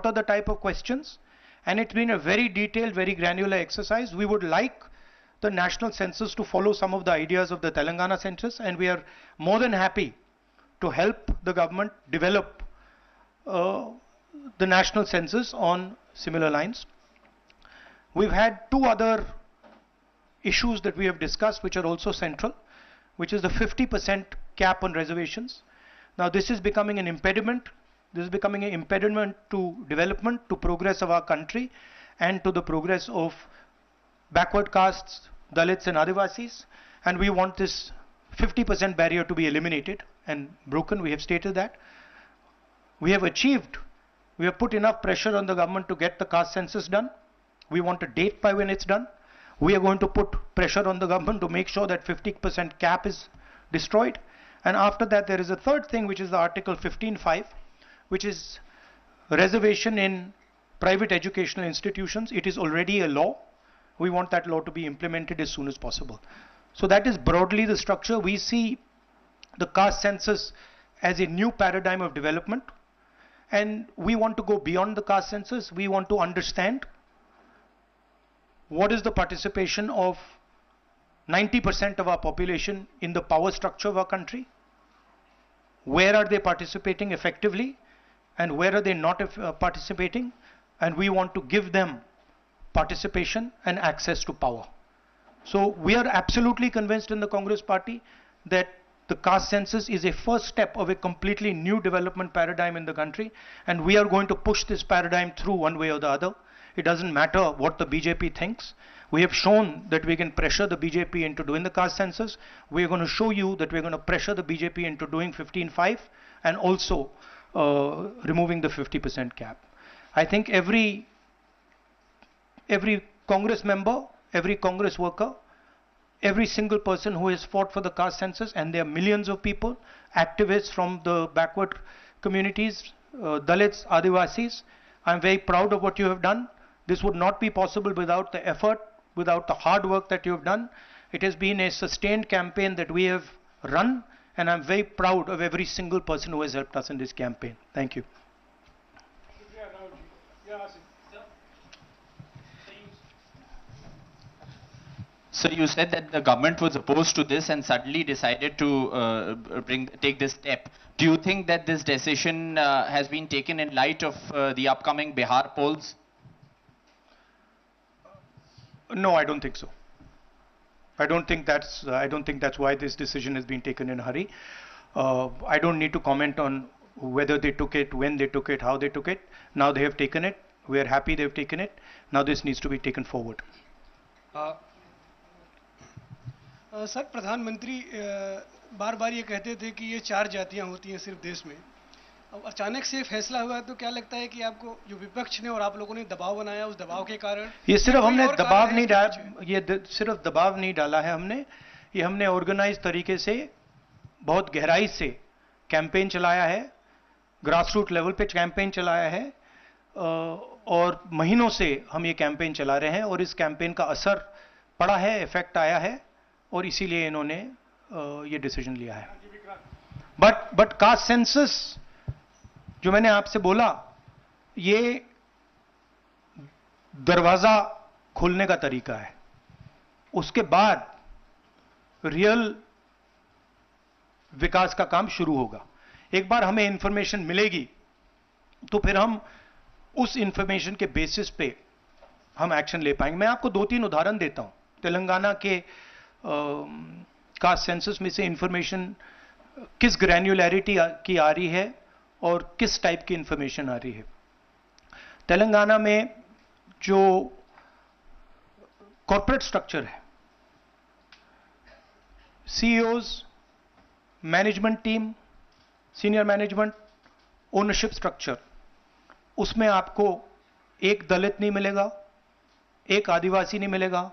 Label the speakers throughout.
Speaker 1: are the type of questions, and it's been a very detailed, very granular exercise. We would like the national census to follow some of the ideas of the Telangana census, and we are more than happy to help the government develop the national census on similar lines. We've had two other issues that we have discussed which are also central, which is the 50% cap on reservations. Now this is becoming an impediment. This is becoming an impediment to development, to progress of our country, and to the progress of backward castes, Dalits and Adivasis. And we want this 50% barrier to be eliminated and broken. We have stated that. We have put enough pressure on the government to get the caste census done. We want a date by when it's done. We are going to put pressure on the government to make sure that 50% cap is destroyed. And after that, there is a third thing, which is the Article 15(5), which is reservation in private educational institutions. It is already a law. We want that law to be implemented as soon as possible. So that is broadly the structure. We see the caste census as a new paradigm of development, and we want to go beyond the caste census. We want to understand what is the participation of 90% of our population in the power structure of our country. Where are they participating effectively, and where are they not participating? And we want to give them participation and access to power. So we are absolutely convinced in the Congress Party that the caste census is a first step of a completely new development paradigm in the country, and we are going to push this paradigm through one way or the other. It doesn't matter what the BJP thinks. We have shown that we can pressure the BJP into doing the caste census. We are going to show you that we're going to pressure the BJP into doing 15(5) and also removing the 50% cap. I think every Congress member, every Congress worker, every single person who has fought for the caste census, and there are millions of people, activists from the backward communities, Dalits, Adivasis, I'm very proud of what you have done. This would not be possible without the effort, without the hard work that you have done. It has been a sustained campaign that we have run, and I'm very proud of every single person who has helped us in this campaign. Thank you.
Speaker 2: So you said that the government was opposed to this and suddenly decided to take this step. Do you think that this decision has been taken in light of the upcoming Bihar polls?
Speaker 1: No, I don't think so. I don't think that's why this decision has been taken in a hurry. I don't need to comment on whether they took it, when they took it, how they took it. Now they have taken it. We are happy they've taken it. Now this needs to be taken forward.
Speaker 3: Sir, प्रधानमंत्री बार बार ये कहते थे कि ये 4 जातियां होती हैं सिर्फ देश में. अब अचानक से फैसला हुआ, तो क्या लगता है कि आपको जो विपक्ष ने और आप लोगों ने दबाव बनाया, उस दबाव के कारण?
Speaker 1: ये सिर्फ हमने दबाव नहीं डाला, ये सिर्फ दबाव नहीं डाला है हमने. ये हमने ऑर्गेनाइज तरीके से बहुत गहराई से कैंपेन चलाया है, ग्रासरूट लेवल पे कैंपेन चलाया है, और महीनों से हम ये कैंपेन चला रहे हैं, और इस कैंपेन का असर पड़ा है, इफेक्ट आया है, और इसीलिए इन्होंने ये डिसीजन लिया है. बट कास्ट सेंसस जो मैंने आपसे बोला, ये दरवाजा खोलने का तरीका है. उसके बाद रियल विकास का काम शुरू होगा. एक बार हमें इंफॉर्मेशन मिलेगी तो फिर हम उस इंफॉर्मेशन के बेसिस पे हम एक्शन ले पाएंगे. मैं आपको 2-3 उदाहरण देता हूं. तेलंगाना के कास्ट सेंसस में से इंफॉर्मेशन किस ग्रैन्युलैरिटी की आ रही है और किस टाइप की इंफॉर्मेशन आ रही है. तेलंगाना में जो कॉर्पोरेट स्ट्रक्चर है, CEOs, management team, senior management, ownership structure, उसमें आपको एक दलित नहीं मिलेगा, एक आदिवासी नहीं मिलेगा,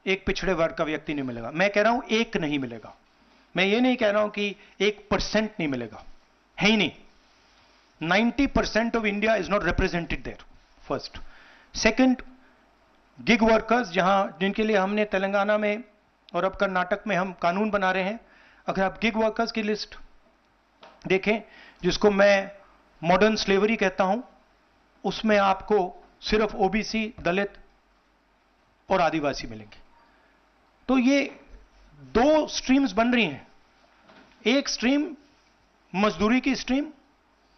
Speaker 1: एक पिछड़े वर्ग का व्यक्ति नहीं मिलेगा. मैं कह रहा हूं एक नहीं मिलेगा. मैं ये नहीं कह रहा हूं कि 1% नहीं मिलेगा, है ही नहीं. 90% of India is not represented there. First. Second, gig workers, जिनके लिए हमने तेलंगाना में और अब कर्नाटक में हम कानून बना रहे हैं. अगर आप गिग वर्कर्स की लिस्ट देखें, जिसको मैं मॉडर्न स्लेवरी कहता हूं, उसमें आपको सिर्फ ओबीसी, दलित और आदिवासी मिलेंगे। तो ये दो स्ट्रीम्स बन रही हैं, एक स्ट्रीम मजदूरी की स्ट्रीम,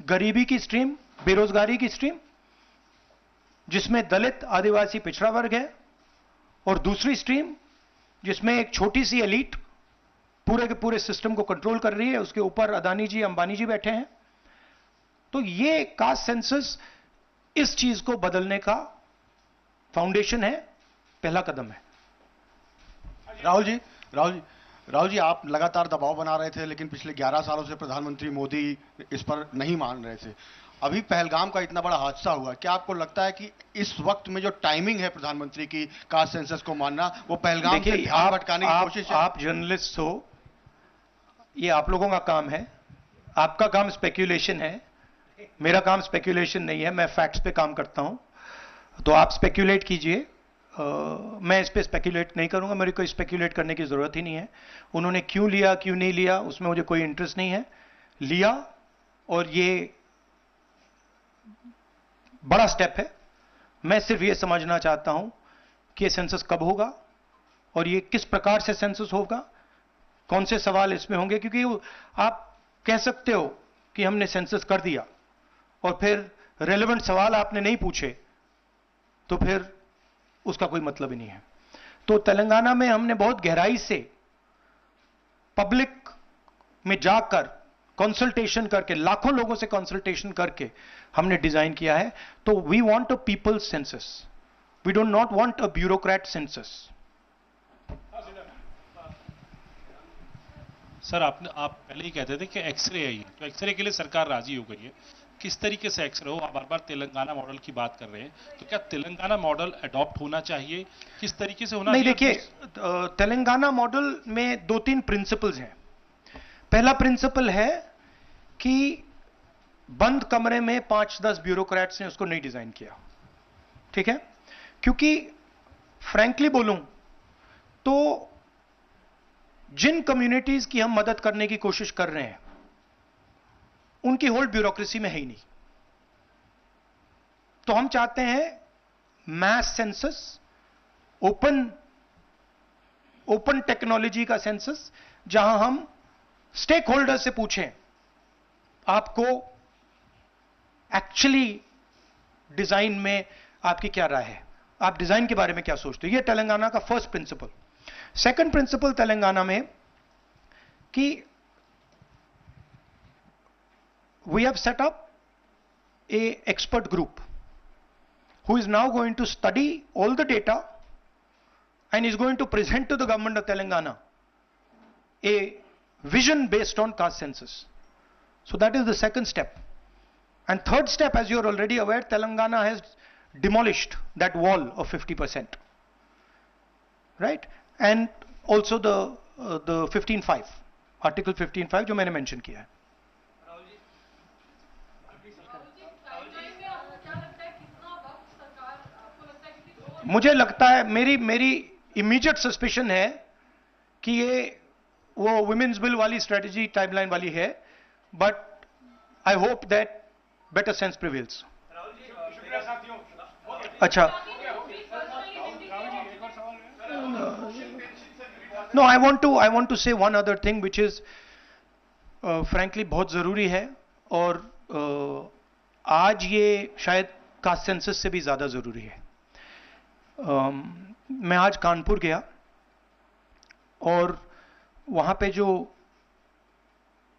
Speaker 1: गरीबी की स्ट्रीम, बेरोजगारी की स्ट्रीम, जिसमें दलित, आदिवासी, पिछड़ा वर्ग है, और दूसरी स्ट्रीम जिसमें एक छोटी सी एलीट पूरे के पूरे सिस्टम को कंट्रोल कर रही है, उसके ऊपर अदानी जी, अंबानी जी बैठे हैं। तो ये कास्ट सेंसस इस चीज को बदलने का फाउंडेशन है, पहला कदम है।
Speaker 4: राहुल जी, आप लगातार दबाव बना रहे थे, लेकिन पिछले 11 सालों से प्रधानमंत्री मोदी इस पर नहीं मान रहे थे। अभी पहलगाम का इतना बड़ा हादसा हुआ, क्या आपको लगता है कि इस वक्त में जो टाइमिंग है प्रधानमंत्री की कास्ट सेंसस को मानना, वो पहलगाम से ध्यान भटकाने की कोशिश है?
Speaker 1: आप जर्नलिस्ट हो, ये आप लोगों का काम है, आपका काम स्पेक्यूलेशन है, मेरा काम स्पेक्यूलेशन नहीं है, मैं फैक्ट्स पे काम करता हूं। तो आप स्पेक्यूलेट कीजिए, मैं इस पे स्पेक्यूलेट नहीं करूंगा, मेरे को स्पेक्यूलेट करने की जरूरत ही नहीं है। उन्होंने क्यों लिया, क्यों नहीं लिया, उसमें मुझे कोई इंटरेस्ट नहीं है। लिया, और ये बड़ा स्टेप है। मैं सिर्फ ये समझना चाहता हूं कि ये सेंसस कब होगा और ये किस प्रकार से सेंसस होगा, कौन से सवाल इसमें होंगे, क्योंकि आप कह सकते हो कि हमने सेंसस कर दिया और फिर रेलेवेंट सवाल आपने नहीं पूछे, तो फिर उसका कोई मतलब ही नहीं है। तो तेलंगाना में हमने बहुत गहराई से पब्लिक में जाकर कंसल्टेशन करके, लाखों लोगों से कंसल्टेशन करके हमने डिजाइन किया है। तो we want a people's census, we don't not want a bureaucrat census.
Speaker 5: Sir, आप पहले ही कहते थे कि एक्सरे है ये, तो एक्सरे के लिए सरकार राजी हो गई है। किस तरीके से एक्सरे हो? आप बार बार तेलंगाना मॉडल की बात कर रहे हैं, तो क्या तेलंगाना मॉडल अडॉप्ट होना चाहिए? किस तरीके से होना
Speaker 1: नहीं,
Speaker 5: चाहिए?
Speaker 1: देखिए, तेलंगाना मॉडल में 2-3 प्रिंसिपल्स हैं। पहला प्रिंसिपल है कि बंद कमरे में 5-10 ब्यूरोक्रेट्स ने उसको नहीं डिजाइन किया, ठीक है? क्योंकि फ्रैंकली बोलूं तो जिन कम्युनिटीज की हम मदद करने की कोशिश कर रहे हैं, उनकी होल ब्यूरोक्रेसी में है ही नहीं। तो हम चाहते हैं मैस सेंसस, ओपन टेक्नोलॉजी का सेंसस, जहां हम स्टेक होल्डर से पूछें आपको एक्चुअली डिजाइन में आपकी क्या राय है, आप डिजाइन के बारे में क्या सोचते हो। यह तेलंगाना का first principal. Second principal Telangana में कि we have set up a expert group who is now going to study all the data and is going to present to the government of Telangana a vision based on caste census. So that is the second step. And third step, as you are already aware, Telangana has demolished that wall of 50%, right? And also the 15(5), article 15(5) जो मैंने mention किया है। मुझे लगता है, मेरी immediate suspicion है कि ये वो वुमेन्स बिल वाली स्ट्रेटजी टाइमलाइन वाली है, but I hope that better sense prevails. अच्छा, नो, आई वांट टू से one other thing which is frankly बहुत जरूरी है, और आज ये शायद कास्ट सेंसस से भी ज्यादा जरूरी है। मैं आज कानपुर गया और वहां पे जो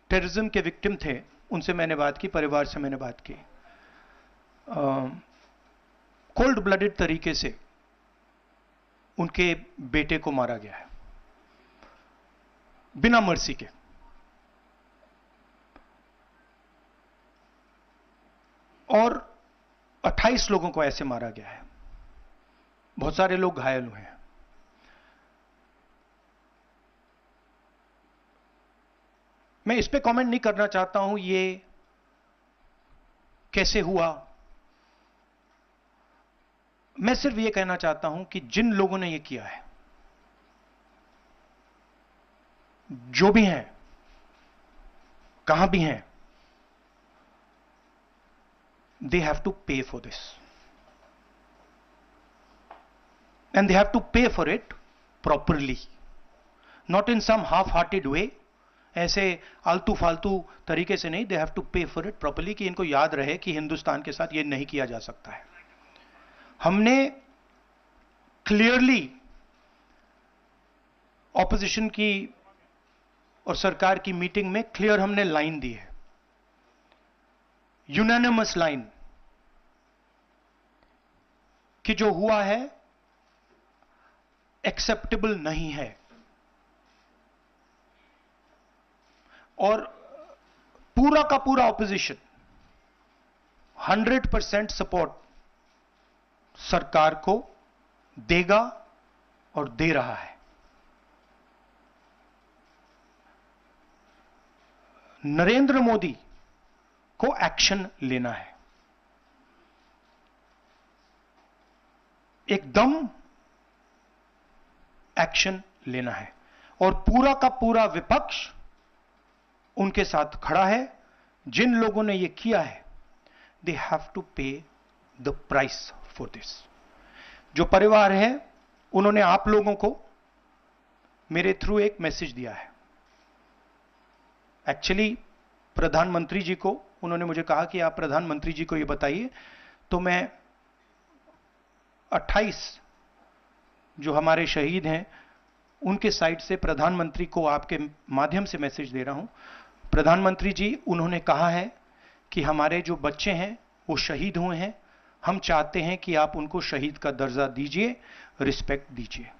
Speaker 1: टेररिज्म के विक्टिम थे उनसे मैंने बात की, परिवार से मैंने बात की। कोल्ड ब्लडेड तरीके से उनके बेटे को मारा गया है, बिना मर्सी के। और 28 लोगों को ऐसे मारा गया है, बहुत सारे लोग घायल हुए हैं। मैं इस पे कमेंट नहीं करना चाहता हूं ये कैसे हुआ। मैं सिर्फ ये कहना चाहता हूं कि जिन लोगों ने ये किया है, जो भी हैं, कहां भी हैं, they have to pay for this. And they have to pay for it properly. Not in some half-hearted way. ऐसे आलतू फालतू तरीके से नहीं. They have to pay for it properly कि इनको याद रहे कि हिंदुस्तान के साथ ये नहीं किया जा सकता है. हमने क्लियरली ऑपोजिशन की और सरकार की मीटिंग में क्लियर हमने लाइन दी है, यूनानिमस लाइन, कि जो हुआ है एक्सेप्टेबल नहीं है. और पूरा का पूरा ऑपोजिशन 100% सपोर्ट सरकार को देगा और दे रहा है. नरेंद्र मोदी को एक्शन लेना है, एकदम एक्शन लेना है. और पूरा का पूरा विपक्ष उनके साथ खड़ा है. जिन लोगों ने ये किया है, दे हैव टू पे द प्राइस फॉर दिस. जो परिवार है, उन्होंने आप लोगों को मेरे थ्रू एक मैसेज दिया है. एक्चुअली प्रधानमंत्री जी को उन्होंने मुझे कहा कि आप प्रधानमंत्री जी को ये बताइए. तो मैं 28 जो हमारे शहीद हैं उनके साइड से प्रधानमंत्री को आपके माध्यम से मैसेज दे रहा हूं. प्रधानमंत्री जी, उन्होंने कहा है कि हमारे जो बच्चे हैं वो शहीद हुए हैं. हम चाहते हैं कि आप उनको शहीद का दर्जा दीजिए, रिस्पेक्ट दीजिए.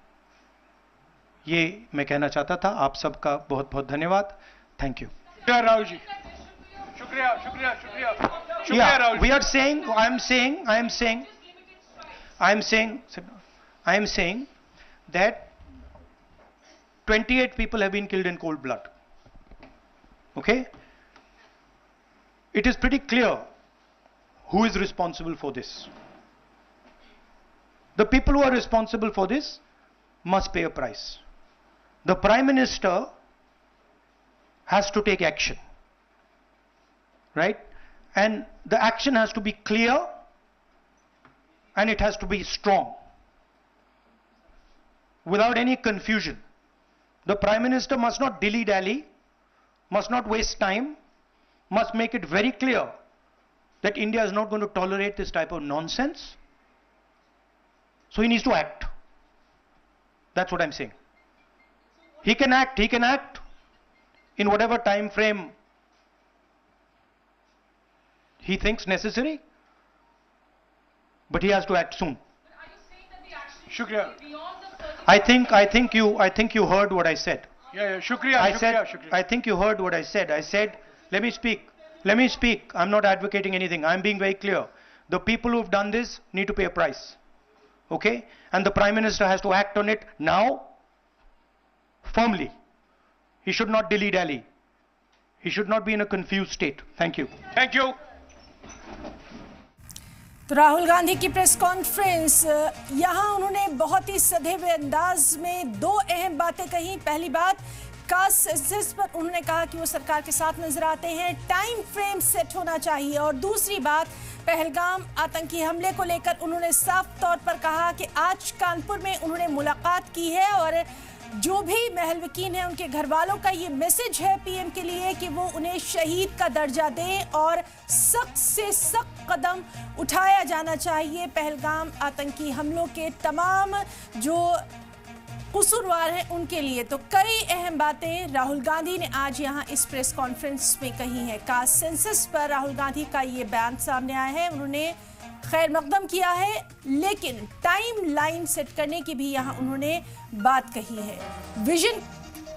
Speaker 1: ये मैं कहना चाहता था. आप सबका बहुत बहुत धन्यवाद. Thank you.
Speaker 3: शुक्रिया राहुल जी. शुक्रिया शुक्रिया शुक्रिया शुक्रिया Rahul.
Speaker 1: We are saying, I am saying that 28 people have been killed in cold blood. Okay? It is pretty clear who is responsible for this. The people who are responsible for this must pay a price. The Prime Minister has to take action. Right? And the action has to be clear and it has to be strong. Without any confusion. The Prime Minister must not dilly-dally, must not waste time, must make it very clear that India is not going to tolerate this type of nonsense. So he needs to act. That's what I'm saying. He can act in whatever time frame he thinks necessary, but he has to act soon.
Speaker 6: Are you saying that the action
Speaker 3: Shukriya.
Speaker 6: should be beyond the 30?
Speaker 1: I think you heard what I said.
Speaker 3: Yeah, shukriya,
Speaker 1: I
Speaker 3: shukriya,
Speaker 1: said,
Speaker 3: shukriya.
Speaker 1: I think you heard what I said. I said, let me speak. I'm not advocating anything. I'm being very clear. The people who've done this need to pay a price. Okay? And the Prime Minister has to act on it now, firmly. He should not dilly-dally. He should not be in a confused state. Thank you.
Speaker 3: Thank you.
Speaker 7: तो राहुल गांधी की press conference, यहाँ उन्होंने बहुत ही सधे हुए अंदाज में दो अहम बातें कही. पहली बात, कास्ट सेंसस पर उन्होंने कहा कि वो सरकार के साथ नजर आते हैं, टाइम फ्रेम सेट होना चाहिए. और दूसरी बात, पहलगाम आतंकी हमले को लेकर उन्होंने साफ तौर पर कहा कि आज कानपुर में उन्होंने मुलाकात की है और जो भी महलवकीन हैं उनके घर वालों का ये मैसेज है पीएम के लिए कि वो उन्हें शहीद का दर्जा दें और सख्त से सख्त कदम उठाया जाना चाहिए. पहलगाम आतंकी हमलों के तमाम जो कसूरवार हैं उनके लिए. तो कई अहम बातें राहुल गांधी ने आज यहाँ इस प्रेस कॉन्फ्रेंस में कही हैं. कास्ट सेंसस पर राहुल गांधी का ये बयान सामने आया है. उन्होंने खैर मकदम किया है, लेकिन टाइम लाइन सेट करने की भी यहाँ उन्होंने बात कही है. विजन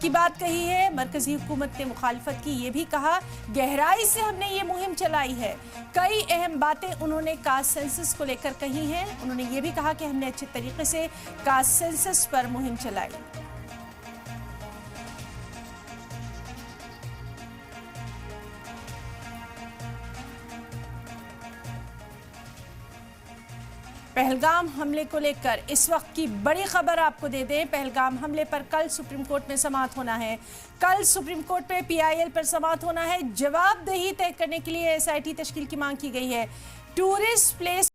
Speaker 7: की बात कही है. मरकजी हुकूमत ने मुखालफत की, ये भी कहा. गहराई से हमने ये मुहिम चलाई है. कई अहम बातें उन्होंने कास्ट सेंसस को लेकर कही हैं. उन्होंने ये भी कहा कि हमने अच्छे तरीके से कास्ट सेंसस पर मुहिम चलाई. पहलगाम हमले को लेकर इस वक्त की बड़ी खबर आपको दे दें. पहलगाम हमले पर कल सुप्रीम कोर्ट में समाअत होना है. कल सुप्रीम कोर्ट में पीआईएल पर समाअत होना है. जवाबदेही तय करने के लिए एसआईटी तश्कील की मांग की गई है. Tourist place